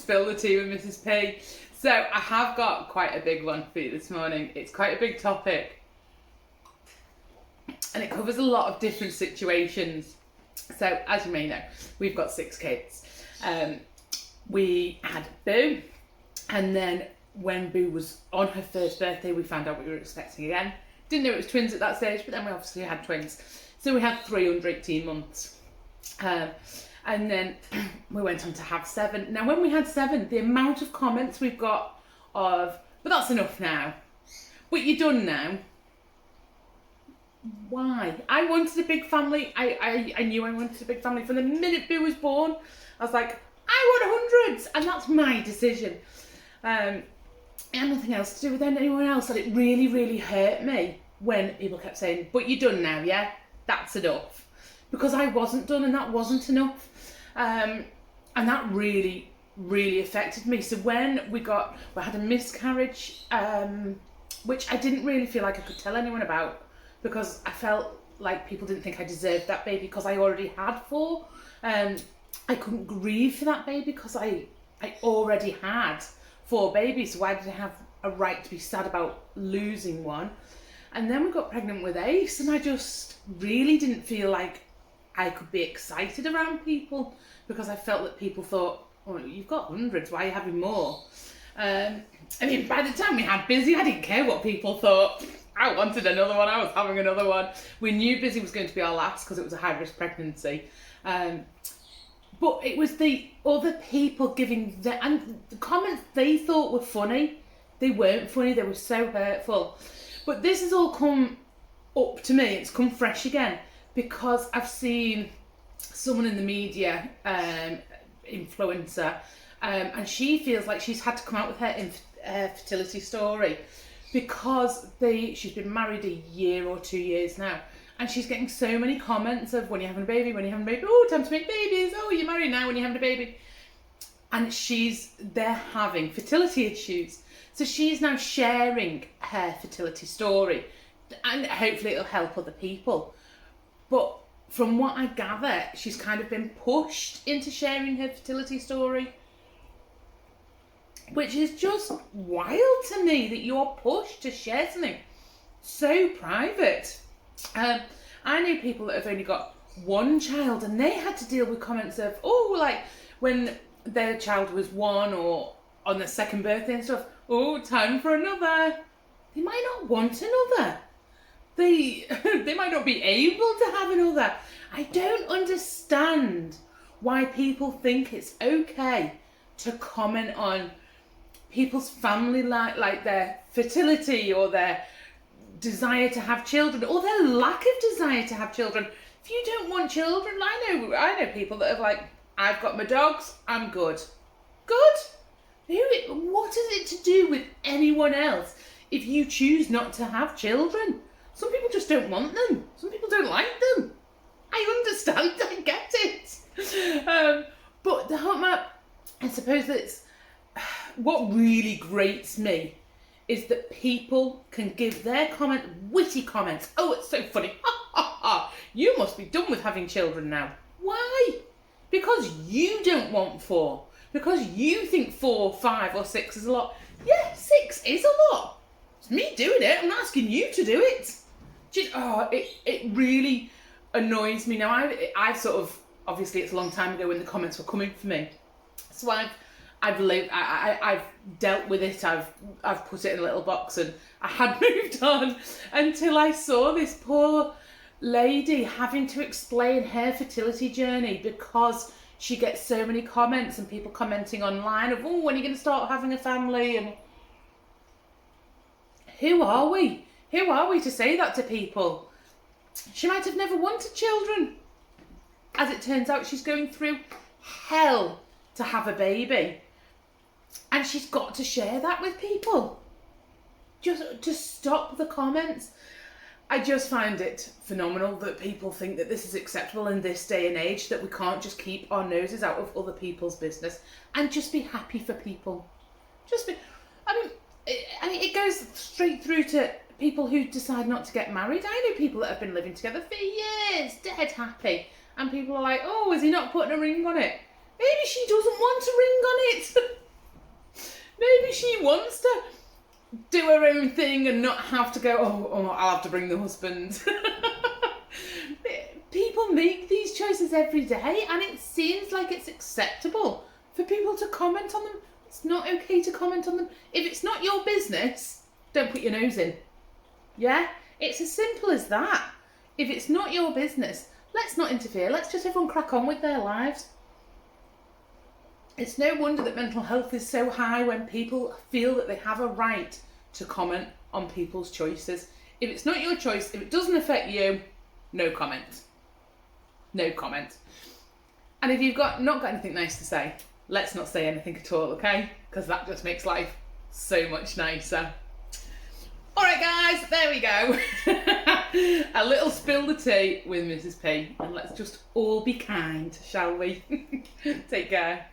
spill the tea with Mrs. P. So I have got quite a big one for you this morning. It's quite a big topic. And it covers a lot of different situations. So as you may know, we've got 6 kids. We had Boo, and then when Boo was on her first birthday, we found out we were expecting again. Didn't know it was twins at that stage, but then we obviously had twins. So we had 3 under 18 months. And then we went on to have 7. Now, when we had 7, the amount of comments we've got of, but that's enough now. But you're done now. Why? I wanted a big family. I knew I wanted a big family. From the minute Boo was born, I was like, I want hundreds. And that's my decision. It had nothing else to do with anyone else. And it really, really hurt me when people kept saying, but you're done now, yeah? That's enough. Because I wasn't done and that wasn't enough. And that really, really affected me. So when we had a miscarriage, which I didn't really feel like I could tell anyone about, because I felt like people didn't think I deserved that baby because I already had 4. I couldn't grieve for that baby because I already had 4 babies. So why did I have a right to be sad about losing one? And then we got pregnant with Ace, and I just really didn't feel like I could be excited around people because I felt that people thought, oh, you've got hundreds, why are you having more? I mean, by the time we had Busy, I didn't care what people thought. I wanted another one, I was having another one. We knew Busy was going to be our last because it was a high-risk pregnancy. But it was the other people giving and the comments they thought were funny. They weren't funny, they were so hurtful. But this has all come up to me, it's come fresh again, because I've seen someone in the media, influencer, and she feels like she's had to come out with her fertility story because she's been married a year or 2 years now, and she's getting so many comments of when you're having a baby, oh, time to make babies, oh, you're married now when you're having a baby. And they're having fertility issues. So she's now sharing her fertility story, and hopefully it'll help other people. But from what I gather, she's kind of been pushed into sharing her fertility story, which is just wild to me that you're pushed to share something so private. I knew people that have only got 1 child, and they had to deal with comments of, oh, like when their child was 1 or on their 2nd birthday and stuff, oh, time for another. They might not want another. They might not be able to have another. I don't understand why people think it's okay to comment on people's family life, like their fertility or their desire to have children or their lack of desire to have children. If you don't want children, I know people that are like, I've got my dogs, I'm good. Good? What is it to do with anyone else if you choose not to have children? Some people just don't want them. Some people don't like them. I understand, I get it. But I suppose that's what really grates me is that people can give their witty comments. Oh, it's so funny. Ha, ha, ha. You must be done with having children now. Why? Because you don't want 4. Because you think 4, 5 or 6 is a lot. Yeah, 6 is a lot. It's me doing it. I'm not asking you to do it. It really annoys me. Now, I've sort of, obviously it's a long time ago when the comments were coming for me. So I've dealt with it. I've put it in a little box and I had moved on until I saw this poor lady having to explain her fertility journey because she gets so many comments and people commenting online of, oh, when are you going to start having a family? And who are we? Who are we to say that to people? She might have never wanted children. As it turns out, she's going through hell to have a baby. And she's got to share that with people. Just to stop the comments. I just find it phenomenal that people think that this is acceptable in this day and age, that we can't just keep our noses out of other people's business and just be happy for people. It goes straight through to people who decide not to get married. I know people that have been living together for years, dead happy, and people are like, oh, is he not putting a ring on it? Maybe she doesn't want to ring on it. Maybe she wants to do her own thing and not have to go, oh, I'll have to bring the husband. People make these choices every day, and it seems like it's acceptable for people to comment on them. It's not okay to comment on them. If it's not your business, don't put your nose in. Yeah? It's as simple as that. If it's not your business, let's not interfere. Let's just everyone crack on with their lives. It's no wonder that mental health is so high when people feel that they have a right to comment on people's choices. If it's not your choice, if it doesn't affect you, no comment. No comment. And if you've not got anything nice to say, let's not say anything at all, okay? Because that just makes life so much nicer. All right, guys, there we go. A little spill the tea with Mrs. P. And let's just all be kind, shall we? Take care.